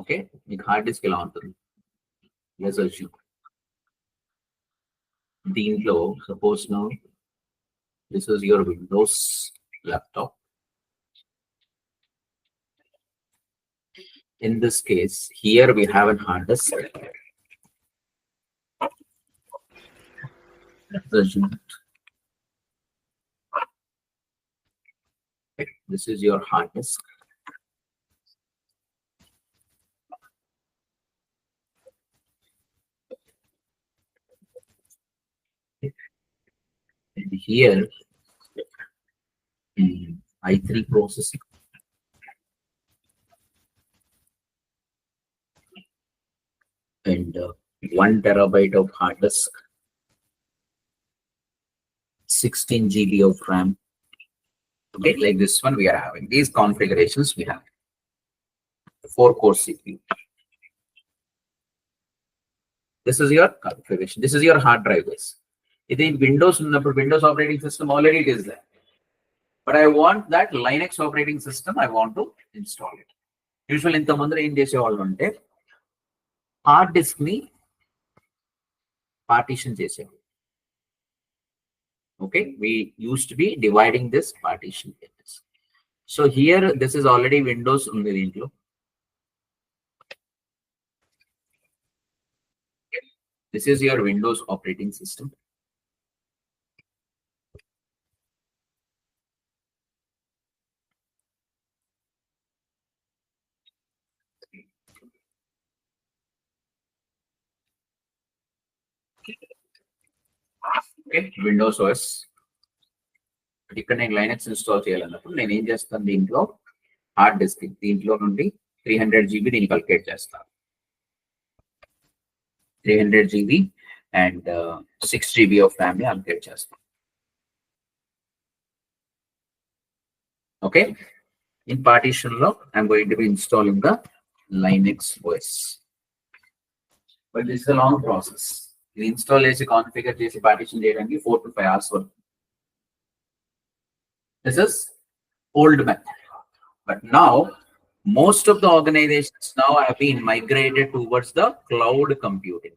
Speaker 1: Okay, మీకు హార్డ్ డిస్క్ ఎలా ఉంటుంది, దీంట్లో suppose now this is your Windows laptop. In this case, here we have a hard disk. This is your hard disk. And here, i3 processing. And 1 terabyte of hard disk, 16 GB of RAM. Okay, like this one we are having. These configurations we have. 4-core CPU. This is your configuration. This is your hard drive base. It is Windows operating system, already it is there. But I want that Linux operating system, I want to install it. Usually in the mandra in this all one day, hard disk ni partition చేసాము. Okay, we used to be dividing this partition. So here, this is already Windows ఉంది దీంట్లో. This is your Windows operating system. Okay, Windows OS. ఇక్కడ నేను Linux install చేయాలన్నప్పుడు నేను ఏం చేస్తాను, దీంట్లో hard disk దీంట్లో నుండి 300 GB దీన్ని కల్కులేట్ చేస్తాను. 300 GB and 6 GB of RAM ని అల్కేట్ చేస్తాను. Okay, in partition లో I'm going to be installing the Linux OS. But this is a long process. ఇది ఇన్స్టాల్ చేసి కాన్ఫిగర్ చేసి పార్టిషన్ చేయడానికి 4 to 5 hours వరకు. This is old method, but now most of the organizations now have been migrated towards the cloud computing.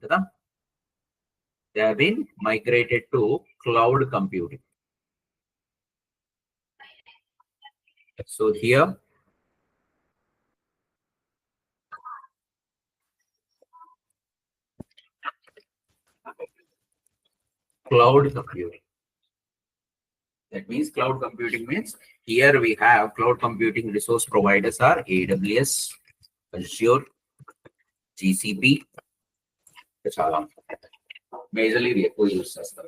Speaker 1: They have been migrated to cloud computing. So here, cloud computing. That means cloud computing means here we have cloud computing resource providers are AWS, Azure, GCP. That's all. Majorly we use system.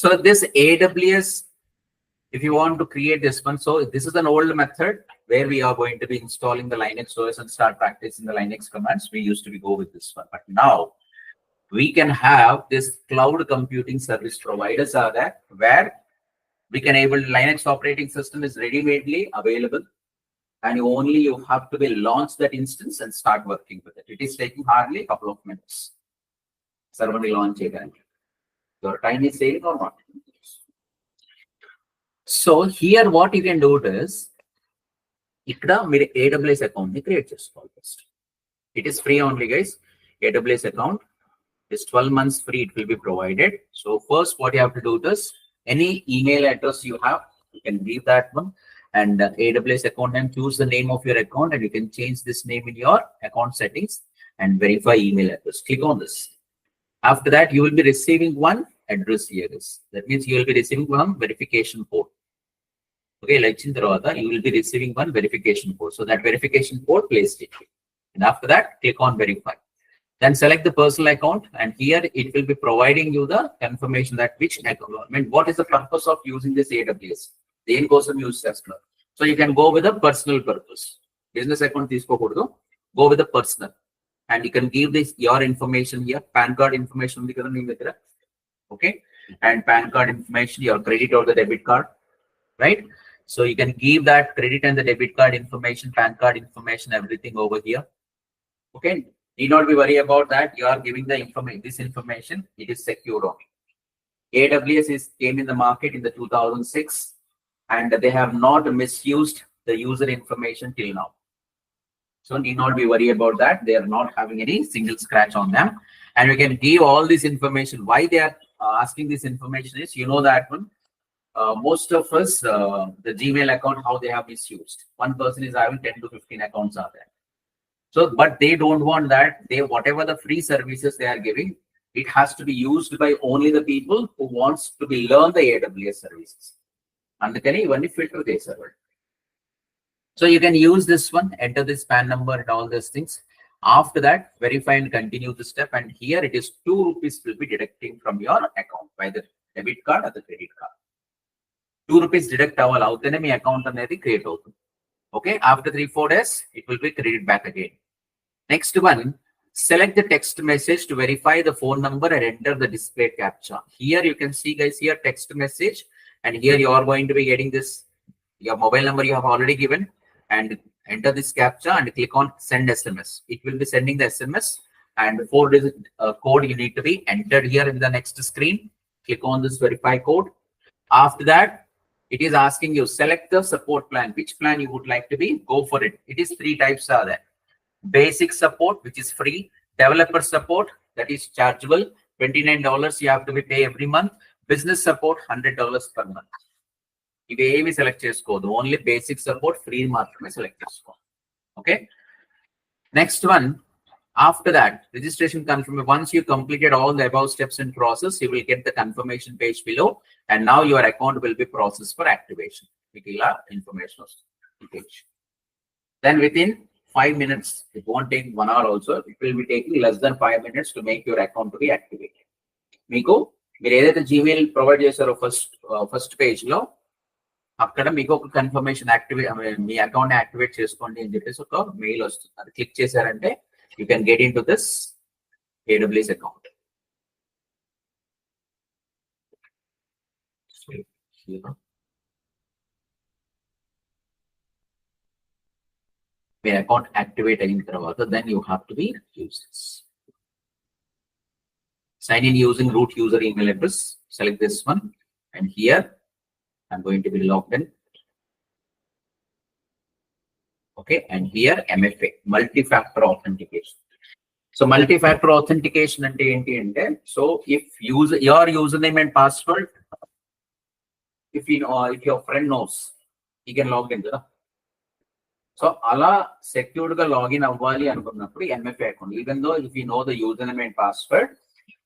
Speaker 1: So this AWS, if you want to create this one, so this is an old method where we are going to be installing the Linux OS and start practicing the Linux commands. We used to be go with this one, but now we can have this cloud computing service providers are there where we can able Linux operating system is ready-madely available, and you have to be launch that instance and start working with it. It is taking hardly a couple of minutes. Server launch again. Your time is saving or not? So here what you can do is ఇక్కడ మీరు AWS account ని create చేసుకోవాలి first. It is free only, guys. AWS account is 12 months free. It will be provided. So first what you have to do is any email address you have, you can leave that one, and AWS account, and choose the name of your account, and you can change this name in your account settings and verify email address. Click on this. After that, you will be receiving one address here. That means you will be receiving one verification code. Okay, like you will be receiving one verification code. So that verification code, placed it. And after that, click on verify. Then select the personal account, and here it will be providing you the confirmation that which account. I mean, what is the purpose of using this AWS? The end కోసం use చేస్తున్నారు. So you can go with a personal purpose. Business account తీసుకోకూడదు. Go with the personal, and you can give this your information here. PAN card information ఉంది కదా మీ దగ్గర. Okay, and PAN card information, your credit or the debit card, right? So you can give that credit and the debit card information, PAN card information, everything over here. Okay. Need not be worried about that. You are giving the information. This information, it is secured only. AWS came in the market in the 2006, and they have not misused the user information till now. So need not be worried about that. They are not having any single scratch on them, and we can give all this information. Why they are asking this information is, you know that one. Most of us, the Gmail account, how they have misused. One person is having 10 to 15 accounts are there. So, but they don't want that. They, whatever the free services they are giving, it has to be used by only the people who wants to be learn the AWS services. And can even filter the server. So you can use this one, enter this PAN number and all these things. After that, verify and continue the step. And here it is 2 rupees will be deducting from your account by the debit card or the credit card. 2 rupees deduct out my account and create open. Okay, after 3-4 days, it will be credited back again. Next one, select the text message to verify the phone number and enter the display captcha. Here you can see, guys, here text message, and here you are going to be getting this, your mobile number you have already given, and enter this captcha and click on send SMS. It will be sending the SMS, and 4-digit code you need to be entered here in the next screen. Click on this verify code. After that, it is asking you select the support plan. Which plan you would like to be? Go for it. It is 3 types are there. Basic support, which is free. Developer support, that is chargeable. $29 you have to be pay every month. Business support $100 per month. ఇవేవి select చేసుకోవద్దు, only basic support free మాత్రమే select చేసుకోవాలి. Okay, next one, after that registration confirmation. Once you completed all the above steps in process, you will get the confirmation page below, and now your account will be processed for activation. Information page. Then within 5 minutes, it won't take 1 hour also, it will be taking less than 5 minutes to make your account to be activated. మీకు మీరు ఏదైతే Gmail provide చేశారో first page లో, అక్కడ మీకు ఒక confirmation మీ account activate చేసుకోండి అని చెప్పేసి ఒక మెయిల్ వస్తుంది. అది క్లిక్ చేశారంటే you can get into this AWS account. So here, when account activate in Travata, then you have to be use this. Sign in using root user email address. Select this one, and here I'm going to be logged in. Okay, and here MFA, multi-factor authentication. So multi-factor authentication ante enti ante, so if your username and password, if your friend knows, he can log in. So ala secured ga login avvali anukunnappudu MFA account, even though if you know the username and password,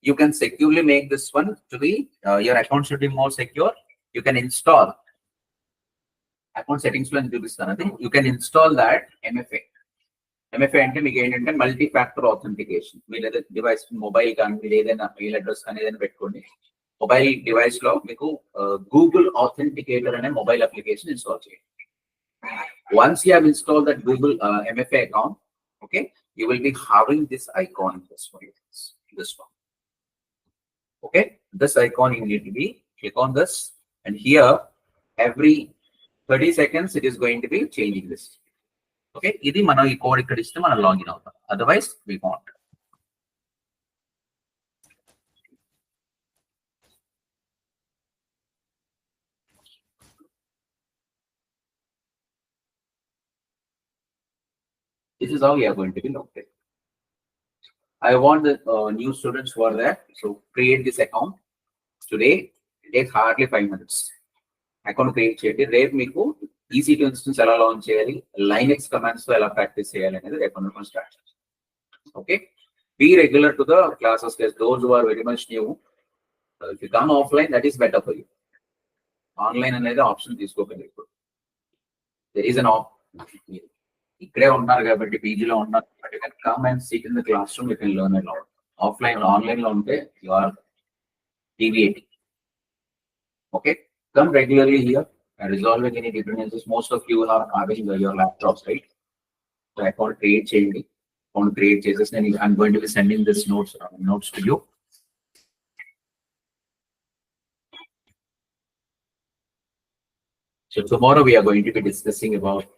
Speaker 1: you can securely make this one to be your account should be more secure. You can install account settings lo chupistaradi, you can install that MFA అంటే మీకు ఏంటంటే multi factor authentication. మీరు ఏదైతే device mobile కానీ మీరు ఏదైనా mail address కానీ ఏదైనా పెట్టుకోండి, మొబైల్ డివైస్ లో మీకు గూగుల్ ఆథెంటికేటర్ అనే మొబైల్ అప్లికేషన్ ఇన్స్టాల్ చేయండి. Once you have install that Google MFA account, okay, you will be having this icon, this one. Okay, this icon you need to be click on this, and here every 30 seconds it is going to be changing this. Okay, ఇది మనం ఈ code ఇక్కడ ఇస్తే మనం login అవుతాం, otherwise we want. This is how we are going to be logged in. I want the new students who are there, so create this account today. It takes hardly 5 minutes. Account create చేయండి. రేపు మీకు EC2 instance ఎలా launch చేయాలి, Linux commands తో ఎలా practice చేయాలి అనేది రేపు స్టార్ట్ చేయాలి. Okay, be regular to the classes. Those who are very much new, if you come offline, that is better for you. Online అనేది ఆప్షన్ తీసుకోకండి. ఇప్పుడు there is an ఇక్కడే ఉన్నారు కాబట్టి పీజీలో ఉన్నారు, but you can come and sit in the classroom, you can learn a lot. Offline online లో ఉంటే you are deviating. Okay, come regularly here and resolving any dependencies. Most of you are having your laptops, right? So I can't create changing. On create changes, and I'm going to be sending this notes to you. So tomorrow we are going to be discussing about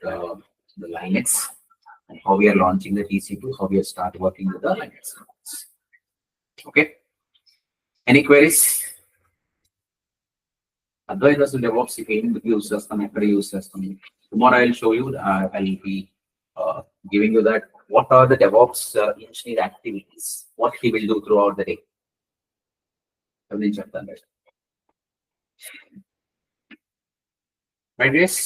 Speaker 1: the Linux and how we are launching the EC2, how we are start working with the Linux. Okay. Any queries? Otherwise, DevOps use system, use system. Tomorrow I'll show you. I'll be giving you that what are the DevOps engineer activities, what he will do throughout the day. Right, yes.